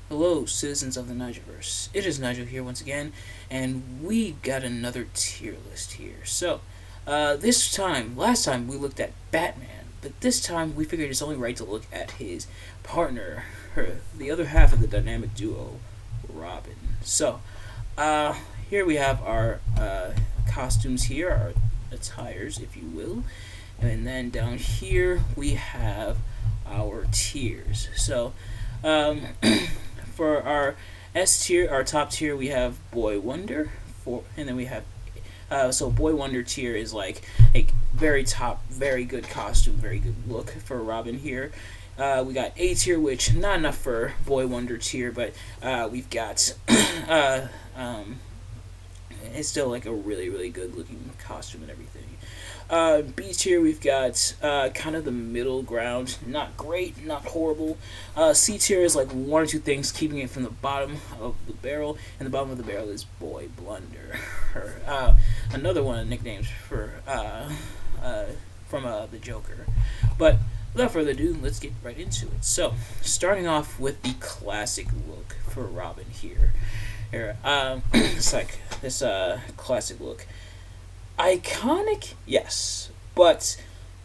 Hello, citizens of the Nigelverse. It is Nigel here once again, and we got another tier list here. Last time we looked at Batman, but this time we figured it's only right to look at his partner, the other half of the dynamic duo, Robin. Uh, Here we have our costumes here, our attires, if you will, and then down here we have our tiers. Um, for our S tier, our top tier, we have Boy Wonder. And then we have Boy Wonder tier is like a very top, very good costume, very good look for Robin here. We got A tier, which not enough for Boy Wonder tier, but we've got uh, um, it's still like a really really good looking costume and everything. B tier, we've got kind of the middle ground. Not great, not horrible. C tier is like one or two things keeping it from the bottom of the barrel, and the bottom of the barrel is Boy Blunder. Another one of the nicknames for from the Joker. But without further ado, let's get right into it. So, starting off with the classic look for Robin here. It's like this classic look. Iconic, yes, but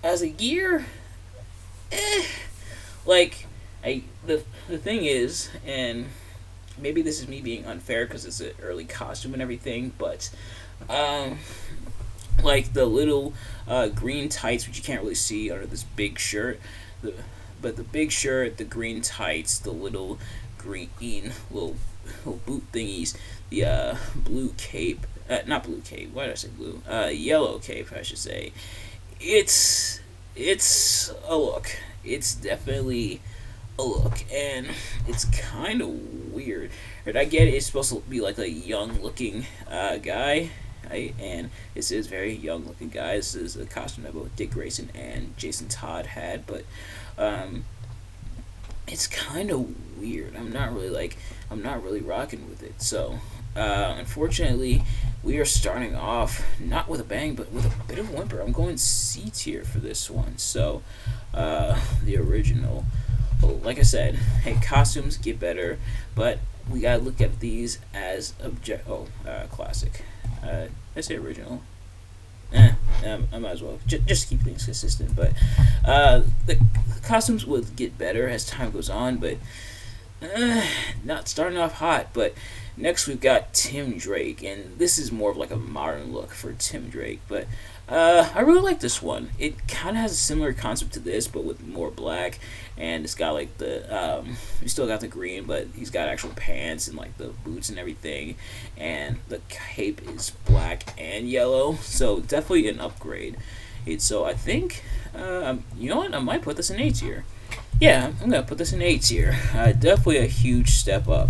as a gear, eh. Like, the thing is, and maybe this is me being unfair because it's an early costume and everything, but um, like the little green tights, which you can't really see under this big shirt, the but the big shirt, the green tights, the little green little boot thingies, the blue cape, not blue cape. Why did I say blue? Yellow cape, I should say. It's it's a look. It's definitely a look, and it's kind of weird. Right, I get it, it's supposed to be like a young looking guy. And this is very young looking guy. This is a costume that both Dick Grayson and Jason Todd had, but um, it's kind of weird. I'm not really rocking with it. Unfortunately, we are starting off not with a bang, but with a bit of a whimper. I'm going C tier for this one. The original. Well, like I said, hey, costumes get better, but we gotta look at these as classic. I say original. I might as well just keep things consistent. But the costumes will get better as time goes on, but not starting off hot. But next we've got Tim Drake, and this is more of like a modern look for Tim Drake. But I really like this one. It kind of has a similar concept to this, but with more black, and it's got like we still got the green, but he's got actual pants and like the boots and everything, and the cape is black and yellow, so definitely an upgrade. So I think, you know what, I might put this in A tier. Yeah, I'm gonna put this in A tier. Definitely a huge step up.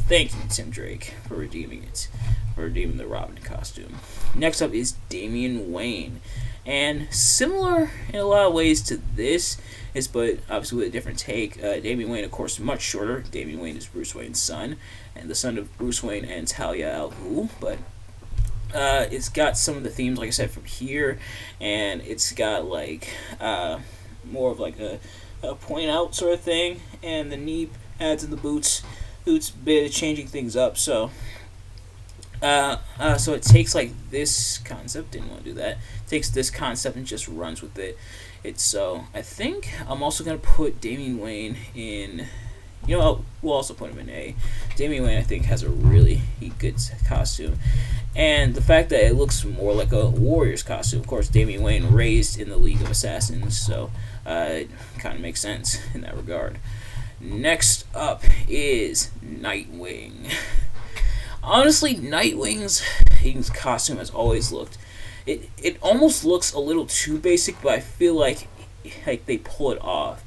Thank you, Tim Drake, for redeeming it, for redeeming the Robin costume. Next up is Damian Wayne, and similar in a lot of ways to this, but obviously with a different take. Damian Wayne, of course, much shorter. Damian Wayne is Bruce Wayne's son, and the son of Bruce Wayne and Talia al Ghul, but it's got some of the themes, like I said, from here, and it's got like more of like a point out sort of thing, and the knee pads and the boots bit of changing things up. So it takes like this concept, didn't want to do that. Takes this concept and just runs with it. I think I'm also gonna put Damian Wayne in. We'll also put him in A. Damian Wayne, I think, has a really good costume, and the fact that it looks more like a warrior's costume. Of course, Damian Wayne raised in the League of Assassins, so it kind of makes sense in that regard. Next up is Nightwing. Honestly, Nightwing's costume has always looked. It almost looks a little too basic, but I feel like they pull it off.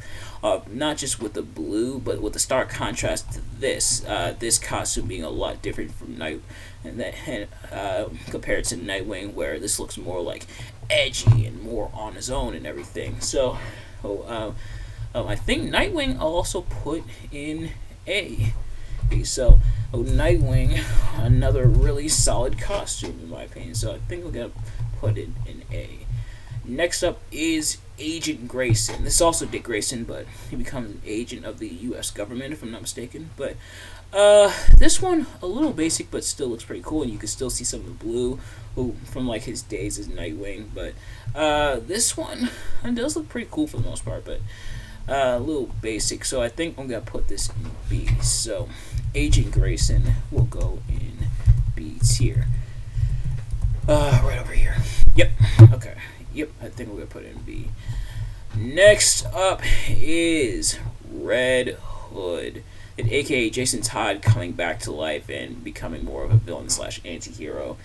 Not just with the blue, but with the stark contrast to this costume being a lot different from compared to Nightwing, where this looks more like edgy and more on his own and everything. I think Nightwing I'll also put in A. Nightwing, another really solid costume in my opinion. So I think we're gonna put it in A. Next up is Agent Grayson. This is also Dick Grayson, but he becomes an agent of the U.S. government, if I'm not mistaken. But this one a little basic, but still looks pretty cool, and you can still see some of the blue from like his days as Nightwing. But this one does look pretty cool for the most part, but a little basic. So I think I'm gonna put this in B. So Agent Grayson will go in B tier. Right over here. Yep. Okay. Yep. I think we're gonna put it in B. Next up is Red Hood, and aka Jason Todd coming back to life and becoming more of a villain slash anti-hero.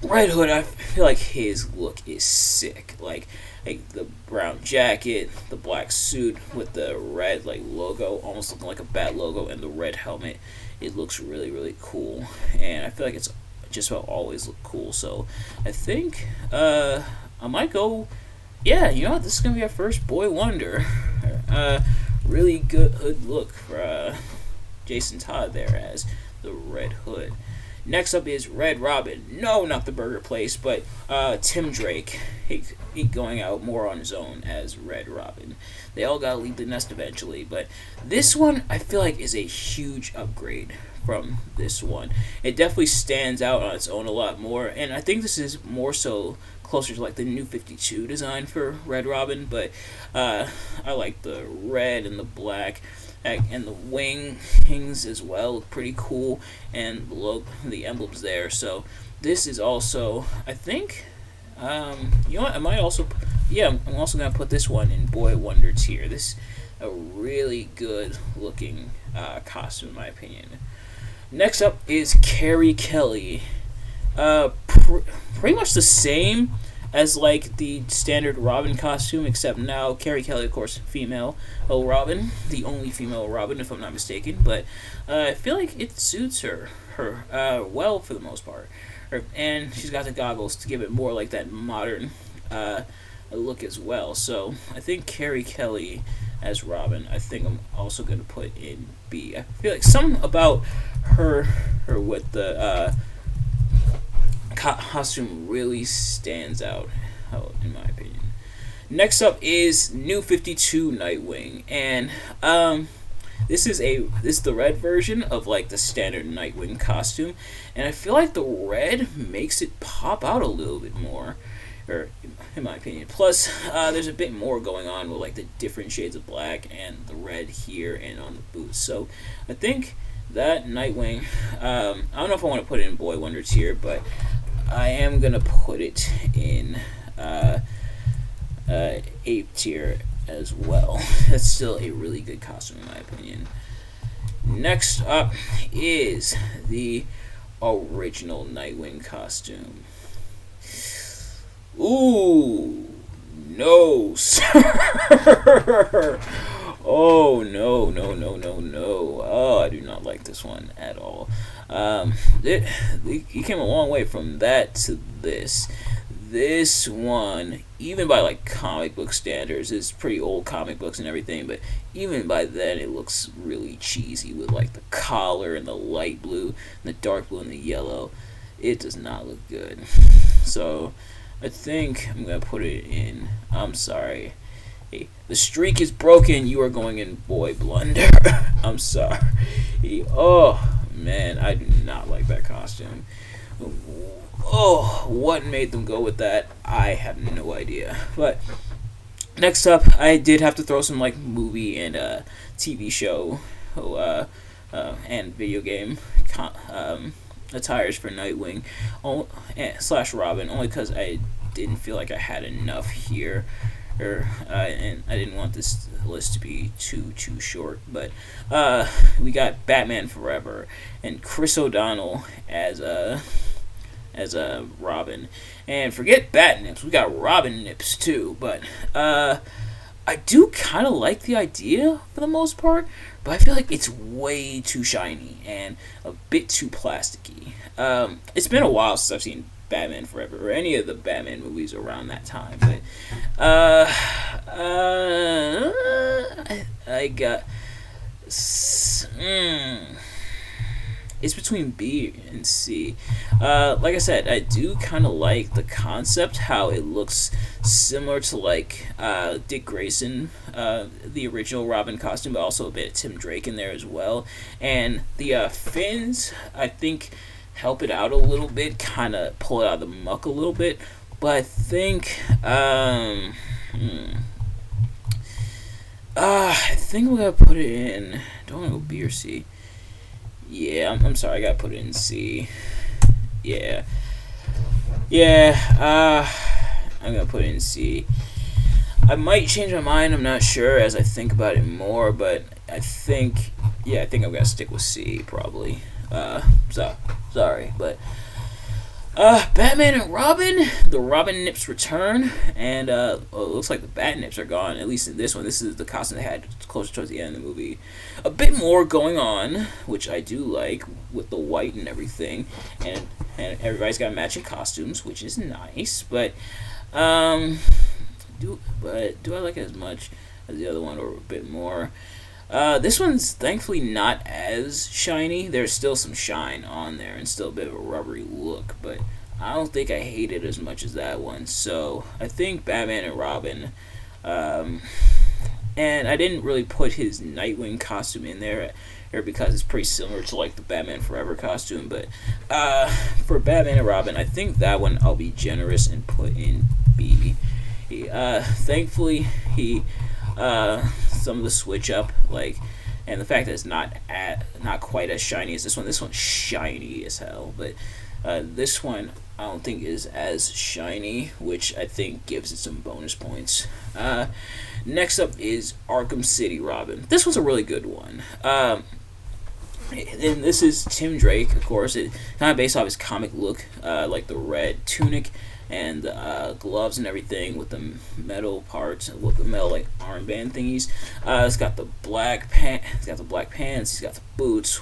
Red Hood, I feel like his look is sick. Like the brown jacket, the black suit with the red like logo, almost looking like a bat logo, and the red helmet. It looks really, really cool, and I feel like it's just about always look cool. So I think I might go. Yeah, you know what? This is gonna be our first boy wonder. Really good look for Jason Todd there as the Red Hood. Next up is Red Robin. No, not the burger place, but Tim Drake. He going out more on his own as Red Robin. They all gotta leave the nest eventually, but this one I feel like is a huge upgrade from this one. It definitely stands out on its own a lot more, and I think this is more so closer to like the New 52 design for Red Robin, but I like the red and the black and the wings as well look pretty cool, and the emblems there. So this is also, I think, you know what, I might also, yeah, I'm also gonna put this one in Boy Wonder tier. This is a really good looking costume in my opinion. Next up is Carrie Kelly. Pretty much the same as like the standard Robin costume, except now Carrie Kelly, of course, female Robin, the only female Robin, if I'm not mistaken. But I feel like it suits her well for the most part, and she's got the goggles to give it more like that modern look as well. So I think Carrie Kelly as Robin, I think I'm also going to put in B. I feel like something about her with the costume really stands out, in my opinion. Next up is New 52 Nightwing, and this is the red version of like the standard Nightwing costume, and I feel like the red makes it pop out a little bit more, or in my opinion. Plus, there's a bit more going on with like the different shades of black and the red here and on the boots. So I think that Nightwing, I don't know if I want to put it in Boy Wonder tier, but I am gonna put it in A tier as well. That's still a really good costume in my opinion. Next up is the original Nightwing costume. Ooh, no, sir. Oh, no. Oh, I do not like this one at all. He came a long way from that to this. This one, even by like comic book standards, is pretty old comic books and everything, but even by then it looks really cheesy with like the collar and the light blue and the dark blue and the yellow. It does not look good. So I think I'm gonna put it in, I'm sorry, hey, the streak is broken, you are going in Boy Blunder. I'm sorry. Oh man, I do not like that costume. Oh, what made them go with that? I have no idea. But next up, I did have to throw some like movie and TV show and video game attires for Nightwing slash Robin, only because I didn't feel like I had enough here, and I didn't want this list to be too short. But we got Batman Forever and Chris O'Donnell as a Robin, and forget Bat Nips, we got Robin Nips too. But I do kind of like the idea for the most part, but I feel like it's way too shiny and a bit too plasticky. It's been a while since I've seen Batman Forever or any of the Batman movies around that time, but I got it's it's between B and C. Like I said, I do kind of like the concept, how it looks similar to like Dick Grayson, the original Robin costume, but also a bit of Tim Drake in there as well. And the fins, I think, help it out a little bit, kind of pull it out of the muck a little bit. But I think, I think we're gonna put it in. Don't want to go B or C. Yeah, I'm sorry, I gotta put it in C. Yeah, yeah. I'm gonna put it in C. I might change my mind. I'm not sure as I think about it more, but I think, yeah, I think I'm gonna stick with C probably. So sorry, but Batman and Robin, the Robin Nips return, and it looks like the Bat Nips are gone. At least in this one, this is the costume they had closer towards the end of the movie. A bit more going on, which I do like with the white and everything, and everybody's got matching costumes, which is nice. But do I like it as much as the other one, or a bit more? This one's thankfully not as shiny. There's still some shine on there and still a bit of a rubbery look, but I don't think I hate it as much as that one. So I think Batman and Robin. And I didn't really put his Nightwing costume in there because it's pretty similar to like the Batman Forever costume. But for Batman and Robin, I think that one I'll be generous and put in B. Thankfully, some of the switch up, like, and the fact that it's not quite as shiny as this one. This one's shiny as hell, but this one I don't think is as shiny, which I think gives it some bonus points. Next up is Arkham City Robin. This was a really good one. And this is Tim Drake, of course. It kind of based off his comic look, like the red tunic and gloves and everything with the metal parts, with the metal like armband thingies. It's got the black pants. He's got the boots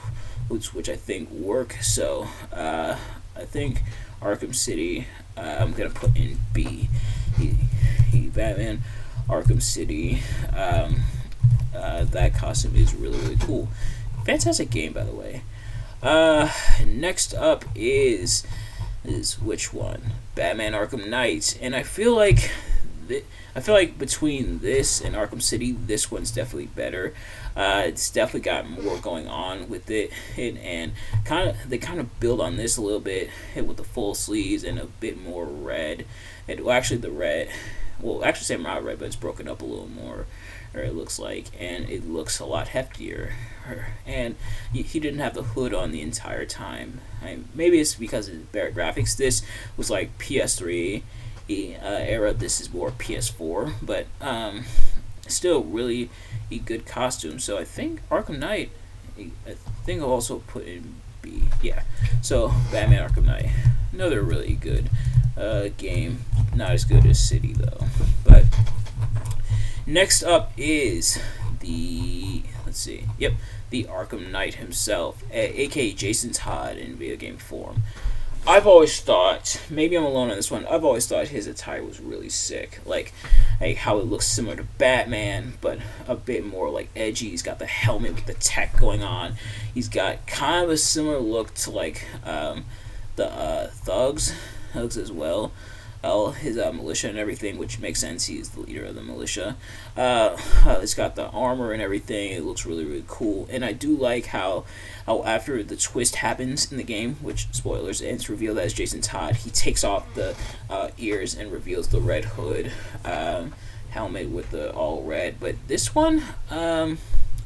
which I think work. So I think Arkham City, I'm gonna put in B. He Batman, Arkham City. That costume is really, really cool. Fantastic game, by the way. Next up is which one? Batman Arkham Knight, and I feel like between this and Arkham City, this one's definitely better. It's definitely got more going on with it, and they kind of build on this a little bit with the full sleeves and a bit more red. Actually Samurai red, but it's broken up a little more, or it looks like, and it looks a lot heftier. And he didn't have the hood on the entire time. Maybe it's because of better graphics. This was like PS3 era. This is more PS4, but still really a good costume. So I think Arkham Knight, I think I'll also put in B. Yeah. So Batman Arkham Knight, another really good game. Not as good as City though. But next up is the Arkham Knight himself, aka Jason Todd in video game form. I've always thought, maybe I'm alone on this one, I've always thought his attire was really sick. Like how it looks similar to Batman, but a bit more like edgy. He's got the helmet with the tech going on. He's got kind of a similar look to like the thugs as well. His militia and everything, which makes sense. He's the leader of the militia. It's got the armor and everything. It looks really, really cool. And I do like how after the twist happens in the game, which, spoilers, and it's revealed that it's Jason Todd, he takes off the ears and reveals the red hood helmet with the all red. But this one,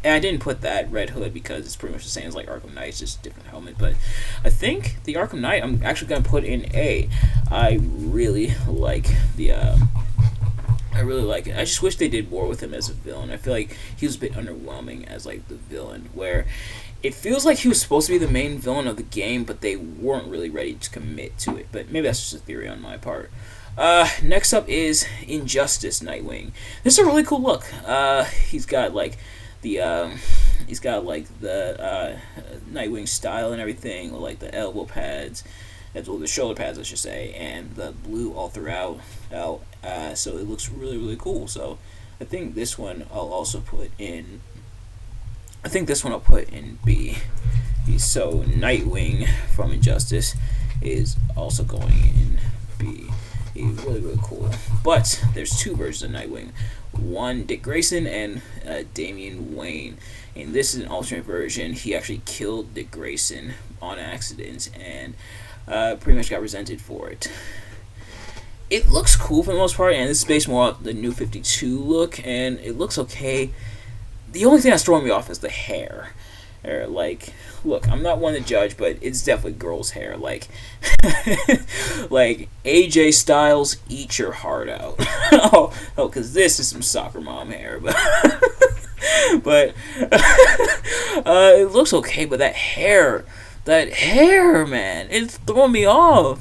and I didn't put that red hood because it's pretty much the same as like Arkham Knight, it's just a different helmet. But I think the Arkham Knight, I'm actually going to put in A. I really like I really like it. I just wish they did more with him as a villain. I feel like he was a bit underwhelming as like the villain, where it feels like he was supposed to be the main villain of the game, but they weren't really ready to commit to it. But maybe that's just a theory on my part. Next up is Injustice Nightwing. This is a really cool look. He's got like the Nightwing style and everything, like the elbow pads, the shoulder pads, I should say, and the blue all throughout. So it looks really, really cool. So I think this one I'll also put in. I think this one I'll put in B. So Nightwing from Injustice is also going in B. He's really, really cool. But there's two versions of Nightwing. One, Dick Grayson, and Damian Wayne. And this is an alternate version. He actually killed Dick Grayson on accident and pretty much got resented for it. It looks cool for the most part, and this is based more on the New 52 look, and it looks okay. The only thing that's throwing me off is the hair. Like, look, I'm not one to judge, but it's definitely girls' hair. Like, like AJ Styles, eat your heart out. Because this is some soccer mom hair, but but it looks okay. But that hair, man, it's throwing me off.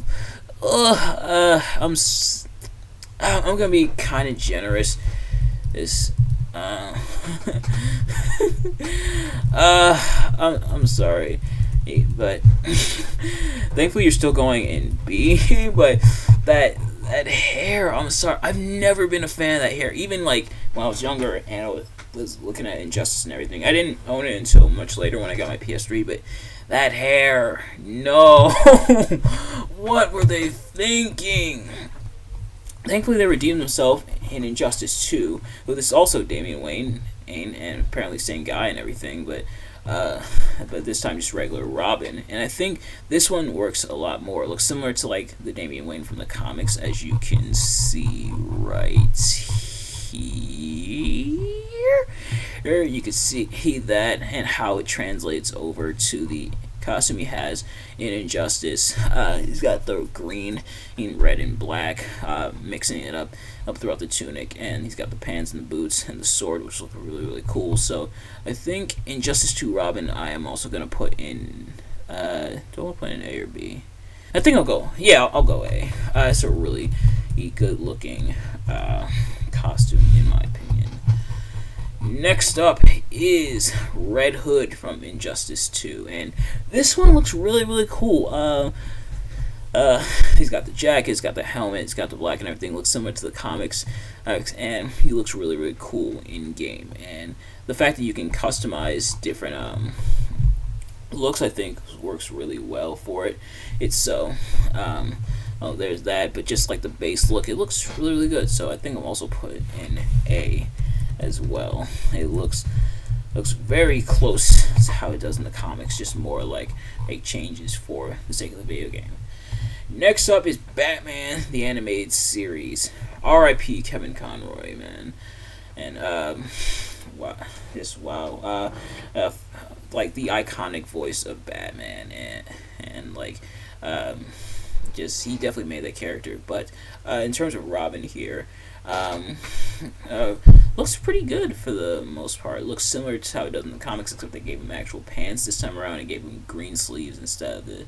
I'm gonna be kind of generous. This. I'm sorry, but thankfully you're still going in B. But that hair, I'm sorry, I've never been a fan of that hair. Even like when I was younger and I was looking at Injustice and everything, I didn't own it until much later when I got my PS3. But that hair, no, what were they thinking? Thankfully, they redeemed themselves in Injustice 2, with this also Damian Wayne and apparently same guy and everything, but this time just regular Robin. And I think this one works a lot more. It looks similar to like the Damian Wayne from the comics, as you can see right here. There you can see that and how it translates over to the costume he has in Injustice. He's got the green and red and black, mixing it up throughout the tunic, and he's got the pants and the boots and the sword, which look really, really cool. So I think Injustice 2 Robin I am also going to put in, do I want to put in A or B? I think I'll go A. It's a really good looking costume in my opinion. Next up is Red Hood from Injustice 2, and this one looks really, really cool. He's got the jacket, he's got the helmet, he's got the black and everything. Looks similar to the comics, and he looks really, really cool in game. And the fact that you can customize different looks, I think, works really well for it. It's so. There's that, but just like the base look, it looks really, really good. So I think I'll also put it in A as well. It looks very close to how it does in the comics, just more like make changes for the sake of the video game. Next up is Batman the Animated Series. R.I.P. Kevin Conroy, man. And like the iconic voice of Batman, and like just he definitely made that character. But in terms of Robin here, looks pretty good for the most part. It looks similar to how it does in the comics, except they gave him actual pants this time around and gave him green sleeves instead of the.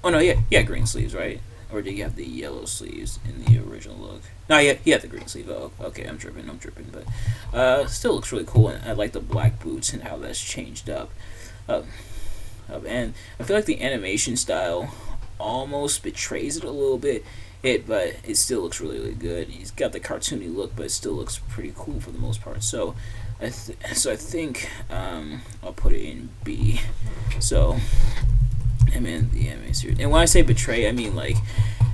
Oh no, yeah, green sleeves, right? Or did you have the yellow sleeves in the original look? No, yeah, he had the green sleeve. Oh, okay, I'm tripping, but still looks really cool, and I like the black boots and how that's changed up. And I feel like the animation style almost betrays it a little bit. But it still looks really, really good. He's got the cartoony look, but it still looks pretty cool for the most part. So I think I'll put it in B. So I'm in the anime series. And when I say betray, I mean like,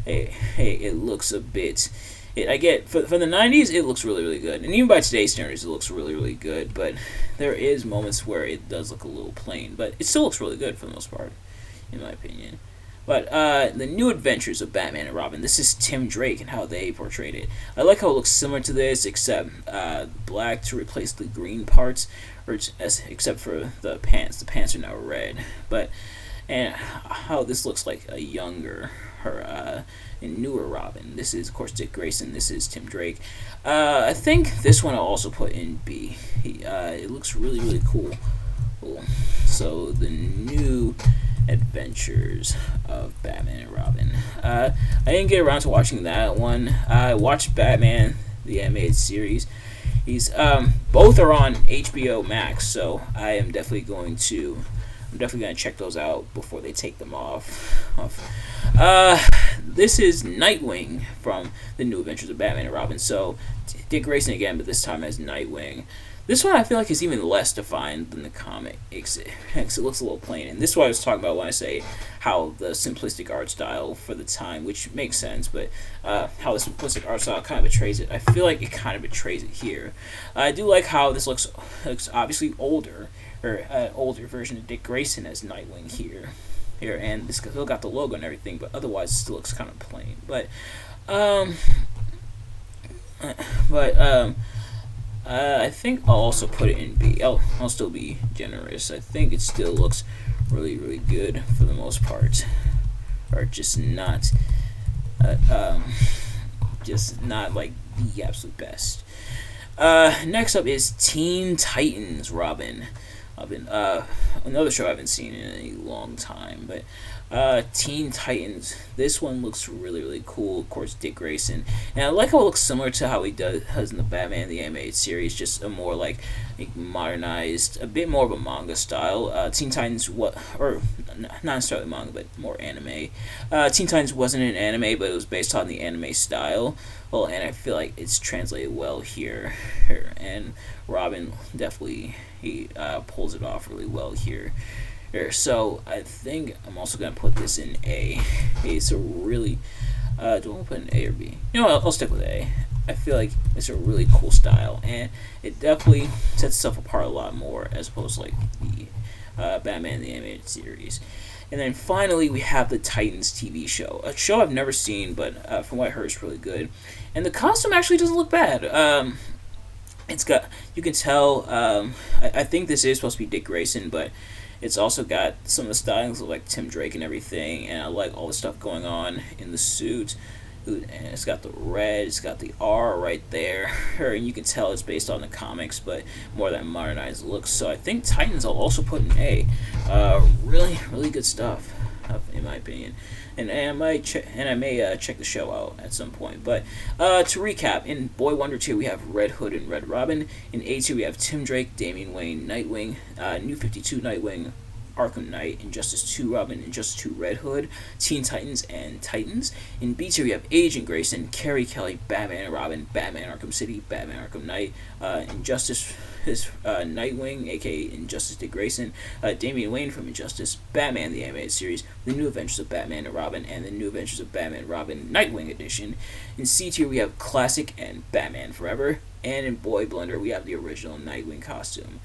hey, it looks a bit. I get for the 90s, it looks really, really good, and even by today's standards, it looks really, really good. But there is moments where it does look a little plain, but it still looks really good for the most part, in my opinion. But the New Adventures of Batman and Robin. This is Tim Drake and how they portrayed it. I like how it looks similar to this, except black to replace the green parts, except for the pants. The pants are now red. And how this looks like a younger, and newer Robin. This is, of course, Dick Grayson. This is Tim Drake. I think this one I'll also put in B. It looks really, really cool. So the New Adventures of Batman and Robin. I didn't get around to watching that one. I watched Batman the Animated Series. Both are on HBO Max, so I am definitely going to check those out before they take them off. This is Nightwing from the New Adventures of Batman and Robin. So Dick Grayson again, but this time as Nightwing. This one I feel like is even less defined than the comic. It looks a little plain, and this is what I was talking about when I say how the simplistic art style for the time, which makes sense, but how the simplistic art style kind of betrays it. I feel like it kind of betrays it here. I do like how this looks obviously older, or older version of Dick Grayson as Nightwing here, and this still got the logo and everything, but otherwise it still looks kind of plain. Um, but I think I'll also put it in B. I'll still be generous. I think it still looks really, really good for the most part, or just not like the absolute best. Next up is Teen Titans Robin. Another show I haven't seen in a long time, but Teen Titans. This one looks really, really cool. Of course, Dick Grayson, and I like how it looks similar to how he does in the Batman the Animated Series, just a more like modernized, a bit more of a manga style. Teen Titans, not necessarily manga, but more anime. Teen Titans wasn't an anime, but it was based on the anime style. Well, and I feel like it's translated well here, and Robin definitely he pulls it off really well here. So I think I'm also gonna put this in A. It's a really do I want to put an A or B? You know what? I'll stick with A. I feel like it's a really cool style, and it definitely sets itself apart a lot more as opposed to like the Batman the Animated Series. And then finally, we have the Titans TV show, a show I've never seen, but from what I heard, it's really good. And the costume actually doesn't look bad. It's got, you can tell. I think this is supposed to be Dick Grayson, but it's also got some of the stylings of like Tim Drake and everything, and I like all the stuff going on in the suit. And it's got the red, it's got the R right there, and you can tell it's based on the comics, but more that modernized look. So I think Titans I'll also put in A. Really, really good stuff, in my opinion. And I may check the show out at some point. But to recap, in Boy Wonder 2 we have Red Hood and Red Robin. In A2 we have Tim Drake, Damian Wayne, Nightwing, New 52 Nightwing, Arkham Knight, Injustice 2 Robin, Injustice 2 Red Hood, Teen Titans, and Titans. In B2 we have Agent Grayson, Carrie Kelly, Batman and Robin, Batman Arkham City, Batman Arkham Knight, Injustice is Nightwing, aka Injustice Dick Grayson, Damian Wayne from Injustice, Batman the Animated Series, The New Adventures of Batman and Robin, and The New Adventures of Batman and Robin Nightwing Edition. In C tier we have Classic and Batman Forever, and in Boy Blunder we have the original Nightwing costume.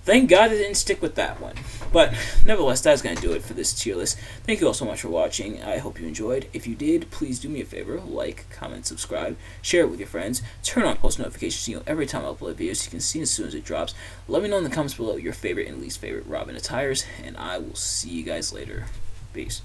Thank God I didn't stick with that one. But nevertheless, that's going to do it for this tier list. Thank you all so much for watching. I hope you enjoyed. If you did, please do me a favor. Like, comment, subscribe, share it with your friends. Turn on post notifications so you know every time I upload videos so you can see as soon as it drops. Let me know in the comments below your favorite and least favorite Robin attires. And I will see you guys later. Peace.